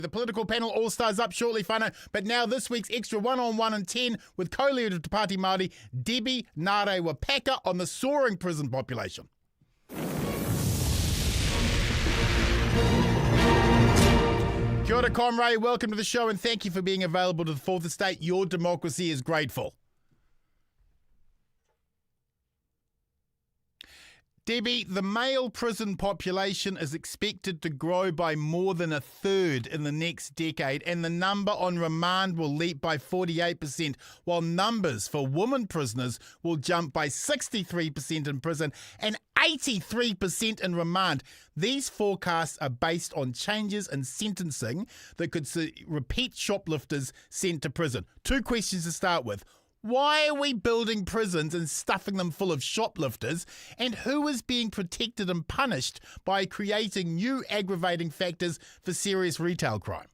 The political panel all stars up shortly, whānau, but now this week's extra one-on-one and 10 with co-leader of Te Pāti Māori, Debbie Ngarewa-Packer, on the soaring prison population. Kia ora, comrade. Welcome to the show and thank you for being available to the Fourth Estate. Your democracy is grateful. Debbie, the male prison population is expected to grow by more than a third in the next decade, and the number on remand will leap by 48%, while numbers for women prisoners will jump by 63% in prison and 83% in remand. These forecasts are based on changes in sentencing that could see repeat shoplifters sent to prison. Two questions to start with. Why are we building prisons and stuffing them full of shoplifters? And who is being protected and punished by creating new aggravating factors for serious retail crime?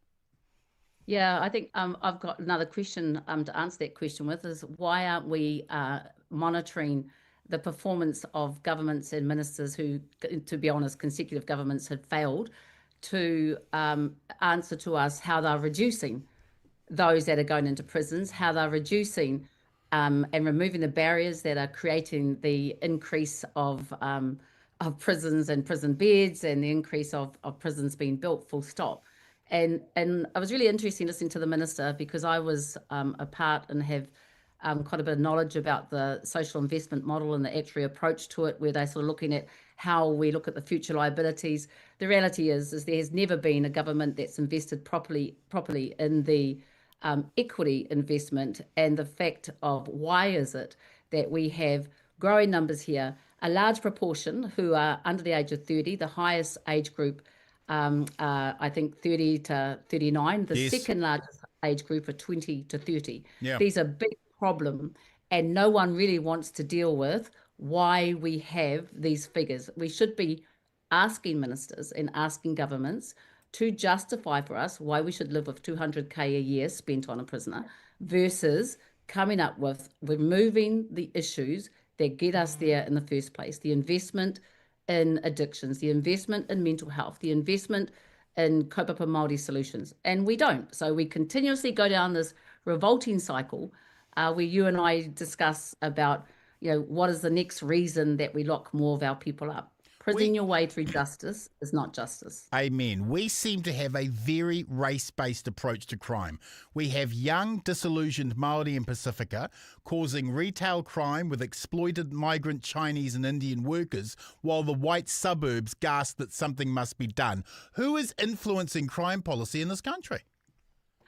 Yeah, I think I've got another question to answer that question with, is why aren't we monitoring the performance of governments and ministers who, to be honest, consecutive governments have failed to answer to us how they're reducing those that are going into prisons, how they're reducing and removing the barriers that are creating the increase of prisons and prison beds and the increase of prisons being built, full stop. And I was really interested listening to the minister, because I was a part and have quite a bit of knowledge about the social investment model and the actuary approach to it, where they're sort of looking at how we look at the future liabilities. The reality is there has never been a government that's invested properly in the equity investment, and the fact of why is it that we have growing numbers here, a large proportion who are under the age of 30, the highest age group, I think 30 to 39, the Yes. second largest age group are 20 to 30. Yeah. These are big problem, and no one really wants to deal with why we have these figures. We should be asking ministers and asking governments to justify for us why we should live with 200k a year spent on a prisoner, versus coming up with removing the issues that get us there in the first place. The investment in addictions, the investment in mental health, the investment in kaupapa Māori solutions. And we don't. So we continuously go down this revolting cycle where you and I discuss about, what is the next reason that we lock more of our people up. Prison your way through justice is not justice. Amen. We seem to have a very race-based approach to crime. We have young, disillusioned Māori and Pacifica causing retail crime with exploited migrant Chinese and Indian workers, while the white suburbs gasp that something must be done. Who is influencing crime policy in this country?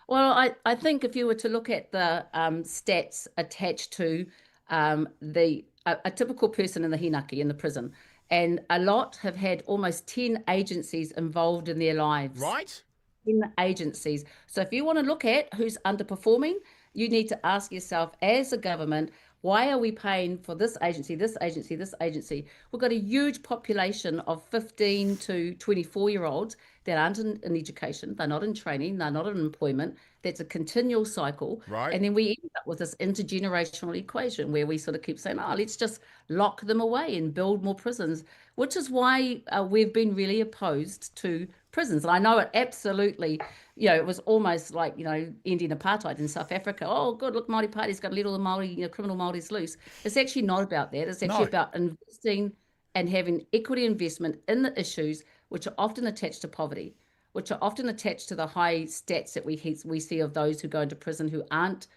Well, I think if you were to look at the stats attached to a typical person in the hinaki, in the prison, and a lot have had almost 10 agencies involved in their lives. Right. 10 agencies. So if you want to look at who's underperforming, you need to ask yourself, as a government, why are we paying for this agency, this agency, this agency? We've got a huge population of 15 to 24-year-olds that aren't in education. They're not in training. They're not in employment. That's a continual cycle. Right. And then we end up with this intergenerational equation where we sort of keep saying, let's just lock them away and build more prisons, which is why we've been really opposed to prisons. And I know it absolutely, it was almost like, ending apartheid in South Africa. Oh, good, look, Māori Party's got to let all the Māori, criminal Māoris loose. It's actually not about that. It's actually about investing and having equity investment in the issues which are often attached to poverty, which are often attached to the high stats that we see of those who go into prison who aren't,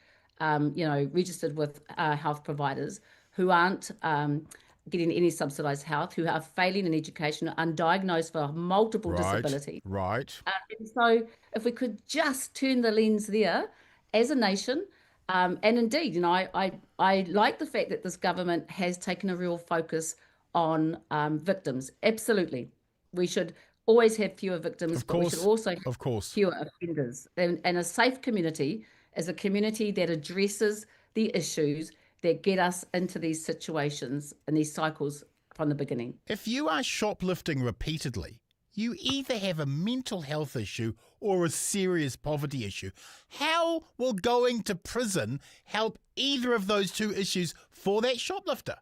registered with health providers, who aren't getting any subsidised health, who are failing in education, undiagnosed for multiple disabilities. Right. And so if we could just turn the lens there as a nation, and indeed, I like the fact that this government has taken a real focus on victims. Absolutely. We should always have fewer victims, but we should also have fewer offenders. And a safe community is a community that addresses the issues that get us into these situations and these cycles from the beginning. If you are shoplifting repeatedly, you either have a mental health issue or a serious poverty issue. How will going to prison help either of those two issues for that shoplifter?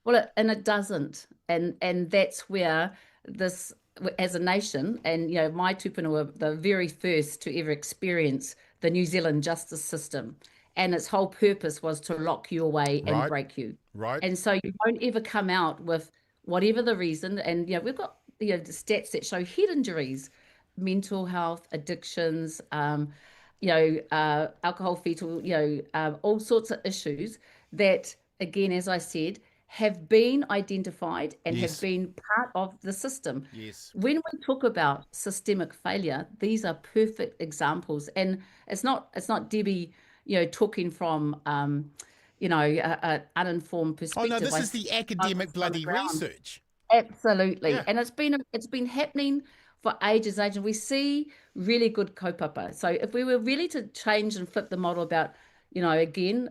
Well, it doesn't. And that's where this as a nation, and my tupuna were the very first to ever experience the New Zealand justice system, and its whole purpose was to lock you away and Right. break you. Right. And so you won't ever come out with whatever the reason. And we've got the stats that show head injuries, mental health, addictions, alcohol, fetal, all sorts of issues that, again, as I said, have been identified and Yes. have been part of the system. Yes. When we talk about systemic failure, these are perfect examples. And it's not Debbie, talking from an uninformed perspective. Oh no, this is the academic bloody research. Absolutely. Yeah. And it's been happening for ages, and we see really good kaupapa. So if we were really to change and flip the model about, again,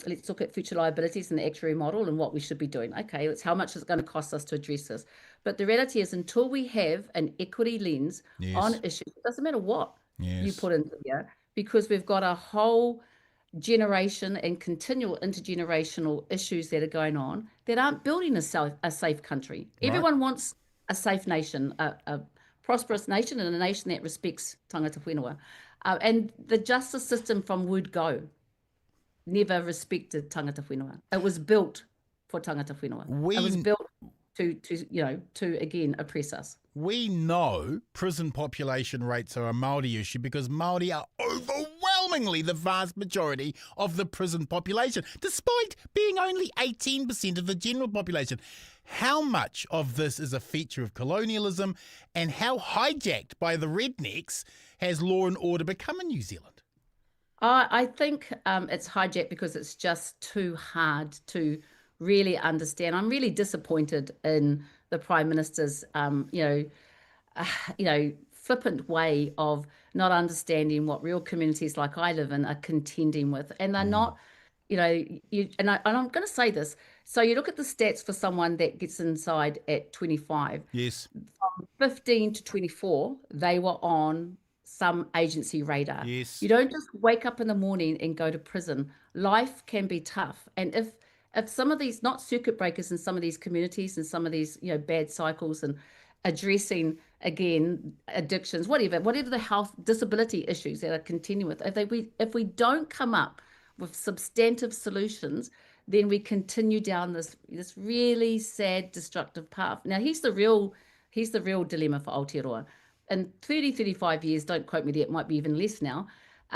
let's look at future liabilities and the actuary model and what we should be doing. Okay, it's how much is it going to cost us to address this. But the reality is, until we have an equity lens on issues, it doesn't matter what you put into here, because we've got a whole generation and continual intergenerational issues that are going on that aren't building a safe country. Right. Everyone wants a safe nation, a prosperous nation, and a nation that respects tangata whenua. And the justice system from word go never respected tangata whenua. It was built for tangata whenua. It was built to again oppress us. We know prison population rates are a Māori issue because Māori are overwhelmingly the vast majority of the prison population, despite being only 18% of the general population. How much of this is a feature of colonialism, and how hijacked by the rednecks has law and order become in New Zealand? I think it's hijacked because it's just too hard to really understand. I'm really disappointed in the Prime Minister's, flippant way of not understanding what real communities like I live in are contending with, and they're not. And I'm going to say this. So you look at the stats for someone that gets inside at 25. Yes. From 15 to 24, they were on some agency radar. Yes. You don't just wake up in the morning and go to prison. Life can be tough. And if some of these, not circuit breakers in some of these communities and some of these, bad cycles, and addressing, again, addictions, whatever the health disability issues that are continuing with, if we don't come up with substantive solutions, then we continue down this really sad, destructive path. Now, here's the real dilemma for Aotearoa. In 30, 35 years, don't quote me there, it might be even less now,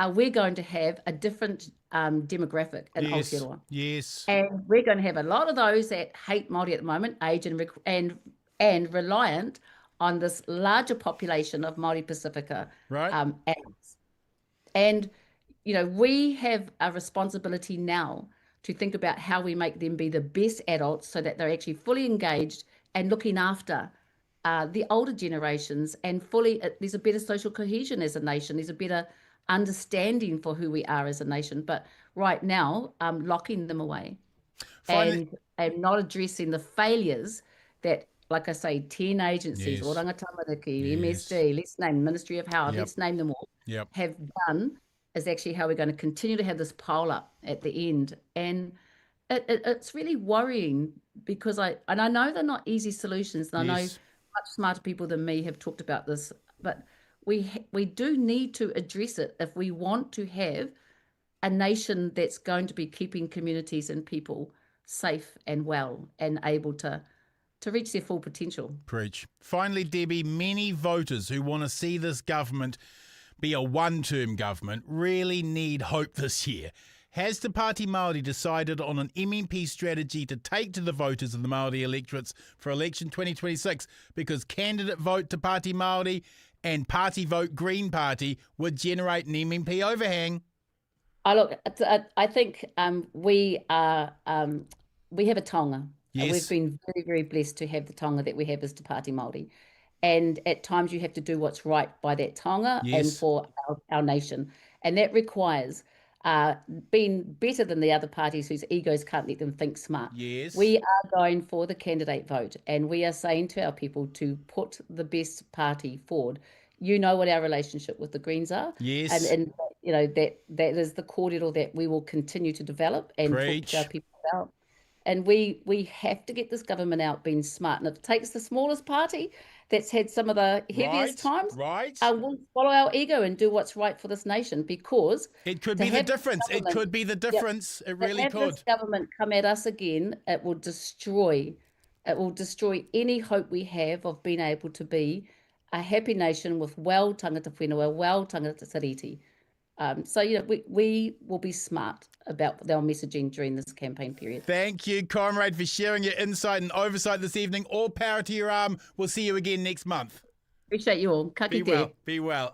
we're going to have a different demographic in Aotearoa. Yes. And we're going to have a lot of those that hate Māori at the moment, age and reliant on this larger population of Māori Pacifica adults. And we have a responsibility now to think about how we make them be the best adults so that they're actually fully engaged and looking after the older generations, and there's a better social cohesion as a nation. There's a better understanding for who we are as a nation. But right now, locking them away and not addressing the failures that, like I say, 10 agencies, Oranga Tamariki, MSD, let's name Ministry of Health, let's name them all, have done, is actually how we're going to continue to have this pile up at the end. And it's really worrying, because I know they're not easy solutions. And I know much smarter people than me have talked about this, but we do need to address it if we want to have a nation that's going to be keeping communities and people safe and well and able to reach their full potential. Preach. Finally, Debbie, many voters who want to see this government be a one-term government really need hope this year. Has the Pāti Māori decided on an MMP strategy to take to the voters of the Māori electorates for election 2026? Because candidate vote to Pāti Māori and party vote Green Party would generate an MMP overhang. I think we have a taonga. Yes. We've been very, very blessed to have the taonga that we have as Te Pāti Māori. And at times you have to do what's right by that taonga and for our nation. And that requires being better than the other parties whose egos can't let them think smart. Yes. We are going for the candidate vote, and we are saying to our people to put the best party forward. You know what our relationship with the Greens are. Yes. And that is the cordial that we will continue to develop and talk to our people about. And we have to get this government out being smart. And if it takes the smallest party that's had some of the heaviest times, Right. we'll follow our ego and do what's right for this nation, because It could to be the have this difference. It government- could be the difference. It to really have could. this government come at us again, it will destroy any hope we have of being able to be a happy nation with well tangata whenua, well tangata tiriti. So, we will be smart about our messaging during this campaign period. Thank you, Comrade, for sharing your insight and oversight this evening. All power to your arm. We'll see you again next month. Appreciate you all. Ka Be kite. well. Be well.